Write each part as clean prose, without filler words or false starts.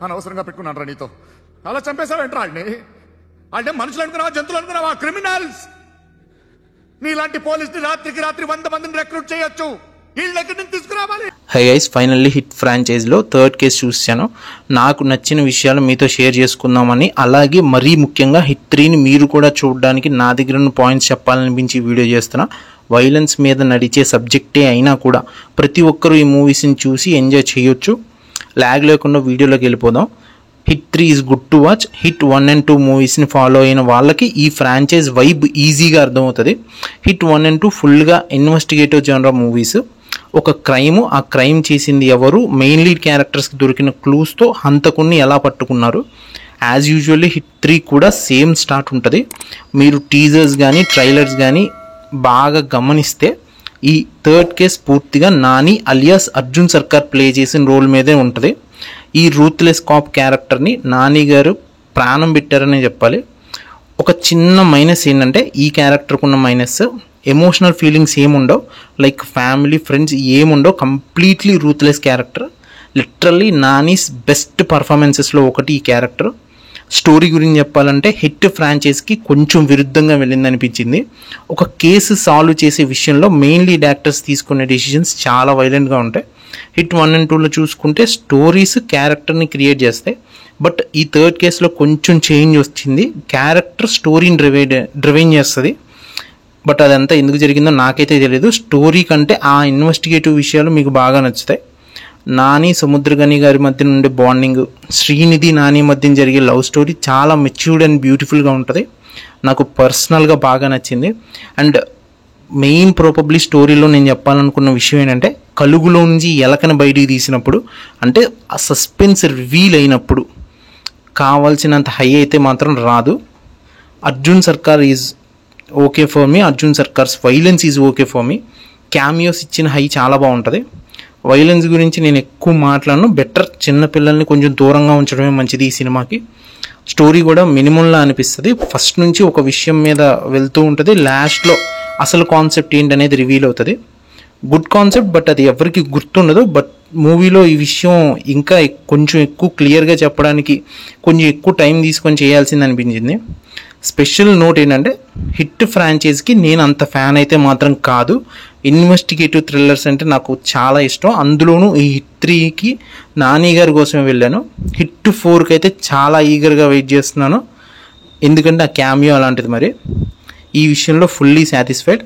అనవసరంగా పెట్టుకున్నాను రా నీతో. అలా చంపేశావేంట్రా వాడిని? అంటే మనుషులు అనుకున్నావా, జంతువులు అనుకున్నావా? క్రిమినల్స్. నీలాంటి పోలీసుని రాత్రికి రాత్రి 100 మందిని రిక్రూట్ చేయొచ్చు. వీళ్ళ ఎక్కడి నుంచి తీసుకురావాలి? హై గైస్, ఫైనల్లీ హిట్ ఫ్రాంచైజ్లో థర్డ్ కేస్ చూశాను. నాకు నచ్చిన విషయాలు మీతో షేర్ చేసుకుందామని, అలాగే మరీ ముఖ్యంగా హిట్ 3ని మీరు కూడా చూడడానికి నా దగ్గర ఉన్న పాయింట్స్ చెప్పాలనిపించి వీడియో చేస్తున్నా. వైలెన్స్ మీద నడిచే సబ్జెక్టే అయినా కూడా ప్రతి ఒక్కరూ ఈ మూవీస్ని చూసి ఎంజాయ్ చేయొచ్చు. ల్యాగ్ లేకుండా వీడియోలోకి వెళ్ళిపోదాం. Hit 3 is good to watch. Hit 1 and 2 మూవీస్ని ఫాలో అయిన వాళ్ళకి ఈ ఫ్రాంచైజ్ వైబ్ ఈజీగా అర్థమవుతుంది. హిట్ 1 and 2 ఫుల్గా ఇన్వెస్టిగేటివ్ జనరా మూవీస్. ఒక క్రైమ్, ఆ క్రైమ్ చేసింది ఎవరు, మెయిన్ లీడ్ క్యారెక్టర్స్కి దొరికిన క్లూస్తో హంతకుణ్ణి ఎలా పట్టుకున్నారు. యాజ్ యూజువల్లీ హిట్ 3 కూడా సేమ్ స్టార్ట్ ఉంటుంది. మీరు టీజర్స్ కానీ ట్రైలర్స్ కానీ బాగా గమనిస్తే ఈ థర్డ్ కేస్ పూర్తిగా నాని అలియాస్ అర్జున్ సర్కార్ ప్లే చేసిన రోల్ మీదే ఉంటుంది. ఈ రూత్లెస్ కాప్ క్యారెక్టర్ని నాని గారు ప్రాణం పెట్టారనే చెప్పాలి. ఒక చిన్న మైనస్ ఏంటంటే, ఈ క్యారెక్టర్కి ఉన్న మైనస్ ఎమోషనల్ ఫీలింగ్స్ ఏముండవు, లైక్ ఫ్యామిలీ ఫ్రెండ్స్ ఏముండవు. Completely ruthless character. Literally Nani's best పర్ఫార్మెన్సెస్లో ఒకటి ఈ క్యారెక్టర్. స్టోరీ గురించి చెప్పాలంటే హిట్ ఫ్రాంచైజ్కి కొంచెం విరుద్ధంగా వెళ్ళిందనిపించింది. ఒక కేసు సాల్వ్ చేసే విషయంలో మెయిన్ లీడ్ యాక్టర్స్ తీసుకునే డెసిషన్స్ చాలా వైలెంట్గా ఉంటాయి. హిట్ 1 and 2లో చూసుకుంటే స్టోరీస్ క్యారెక్టర్ని క్రియేట్ చేస్తాయి. బట్ ఈ థర్డ్ కేసులో కొంచెం చేంజ్ వచ్చింది. క్యారెక్టర్ స్టోరీని డ్రైవెన్ చేస్తుంది. బట్ అదంతా ఎందుకు జరిగిందో నాకైతే తెలియదు. స్టోరీ కంటే ఆ ఇన్వెస్టిగేటివ్ విషయాలు మీకు బాగా నచ్చుతాయి. నాని సముద్రగని గారి మధ్య నుండి బాండింగ్, శ్రీనిధి నాని మధ్య జరిగే లవ్ స్టోరీ చాలా మెచ్యూర్డ్ అండ్ బ్యూటిఫుల్గా ఉంటుంది. నాకు పర్సనల్గా బాగా నచ్చింది. అండ్ మెయిన్ ప్రాబబ్లీ స్టోరీలో నేను చెప్పాలనుకున్న విషయం ఏంటంటే, కలుగులో నుంచి ఎలకని బయటికి తీసినప్పుడు, అంటే ఆ సస్పెన్స్ రివీల్ అయినప్పుడు కావాల్సినంత హై అయితే మాత్రం రాదు. అర్జున్ సర్కార్ is okay for me. Arjun Circars violence is okay for me. Cameos ఇచ్చిన హై చాలా బాగుంటుంది. వైలెన్స్ గురించి నేను ఎక్కువ మాట్లాడను. బెటర్ చిన్నపిల్లల్ని కొంచెం దూరంగా ఉంచడమే మంచిది ఈ సినిమాకి. స్టోరీ కూడా మినిమంలా అనిపిస్తుంది. ఫస్ట్ నుంచి ఒక విషయం మీద వెళ్తూ ఉంటుంది. లాస్ట్లో అసలు కాన్సెప్ట్ ఏంటనేది రివీల్ అవుతుంది. గుడ్ కాన్సెప్ట్, బట్ అది ఎవరికి గుర్తుండదు. బట్ మూవీలో ఈ విషయం ఇంకా కొంచెం ఎక్కువ క్లియర్గా చెప్పడానికి కొంచెం ఎక్కువ టైం తీసుకొని చేయాల్సింది అనిపించింది. స్పెషల్ నోట్ ఏంటంటే, హిట్ ఫ్రాంచైజ్కి నేను అంత ఫ్యాన్ అయితే మాత్రం కాదు. ఇన్వెస్టిగేటివ్ థ్రిల్లర్స్ అంటే నాకు చాలా ఇష్టం. అందులోనూ ఈ హిట్ 3కి నాని గారి కోసమే వెళ్ళాను. హిట్ 4కి అయితే చాలా ఈగర్గా వెయిట్ చేస్తున్నాను, ఎందుకంటే ఆ క్యామియో అలాంటిది. మరి ఈ విషయంలో ఫుల్లీ సాటిస్ఫైడ్.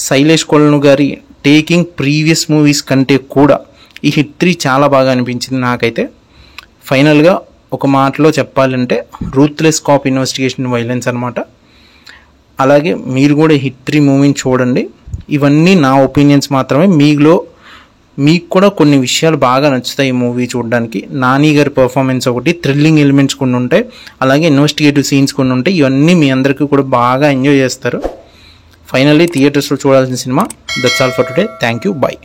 శైలేష్ కొలను గారి టేకింగ్ ప్రీవియస్ మూవీస్ కంటే కూడా ఈ హిట్ 3 చాలా బాగా అనిపించింది నాకైతే. ఫైనల్గా ఒక మాటలో చెప్పాలంటే రూత్లెస్ కాప్ ఇన్వెస్టిగేషన్ వైలెన్స్ అనమాట. అలాగే మీరు కూడా హిట్ 3 మూవీని చూడండి. ఇవన్నీ నా ఒపీనియన్స్ మాత్రమే. మీకు కూడా కొన్ని విషయాలు బాగా నచ్చుతాయి ఈ మూవీ చూడడానికి. నాని గారి పర్ఫార్మెన్స్ ఒకటి, థ్రిల్లింగ్ ఎలిమెంట్స్ కొన్ని ఉంటాయి, అలాగే ఇన్వెస్టిగేటివ్ సీన్స్ కొన్ని ఉంటాయి. ఇవన్నీ మీ అందరికీ కూడా బాగా ఎంజాయ్ చేస్తారు. ఫైనల్లీ థియేటర్స్లో చూడాల్సిన cinema. That's all for today. Thank you. By.